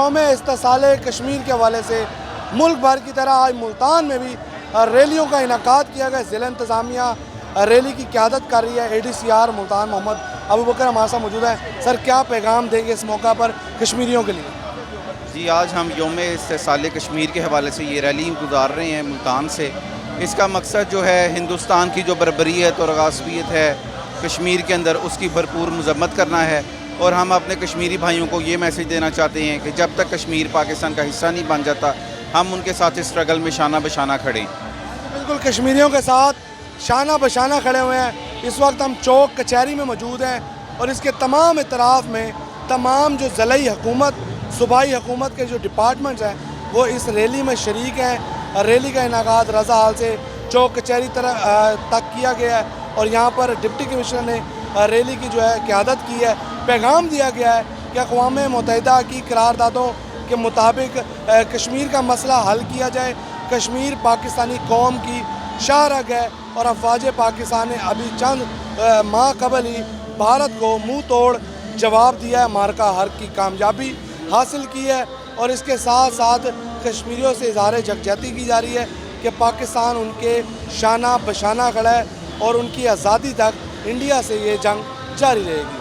यौम इस्तिसाल कश्मीर के हवाले से मुल्क भर की तरह आज मुल्तान में भी रैलियों का इनेकाद किया गया। ज़िला इंतज़ामिया रैली की क़यादत कर रही है। ADCR मुल्तान मोहम्मद अबू बकर हमारे साथ मौजूद है। सर, क्या पैगाम देंगे इस मौका पर कश्मीरियों के लिए? जी, आज हम यौम इस्तिसाल कश्मीर के हवाले से ये रैली गुजार रहे हैं मुल्तान से। इसका मकसद जो है हिंदुस्तान की जो बरबरीत और गासबियत है कश्मीर के अंदर, उसकी भरपूर मजम्मत करना है। और हम अपने कश्मीरी भाइयों को ये मैसेज देना चाहते हैं कि जब तक कश्मीर पाकिस्तान का हिस्सा नहीं बन जाता, हम उनके साथ इस स्ट्रगल में शाना बशाना खड़े। बिल्कुल, कश्मीरियों के साथ शाना बशाना खड़े हुए हैं। इस वक्त हम चौक कचहरी में मौजूद हैं और इसके तमाम इतराफ़ में तमाम जो ज़िलाई हुकूमत, सूबाई हुकूमत के जो डिपार्टमेंट्स हैं वो इस रैली में शरीक हैं। रैली का इनेकाद रज़ा हाल से चौक कचहरी तक किया गया है और यहाँ पर डिप्टी कमिश्नर ने रैली की जो है क़यादत की है। पैगाम दिया गया है कि अक़वाम मुत्तहिदा की करारदादों के मुताबिक कश्मीर का मसला हल किया जाए। कश्मीर पाकिस्तानी कौम की शाहरग है और अफवाज पाकिस्तान ने अभी चंद माह कबल ही भारत को मुँह तोड़ जवाब दिया है, मार्का हर की कामयाबी हासिल की है। और इसके साथ साथ कश्मीरियों से इज़हार यकजहती की जा रही है कि पाकिस्तान उनके शाना बशाना खड़ा है और उनकी आज़ादी तक इंडिया से ये जंग जारी रहेगी।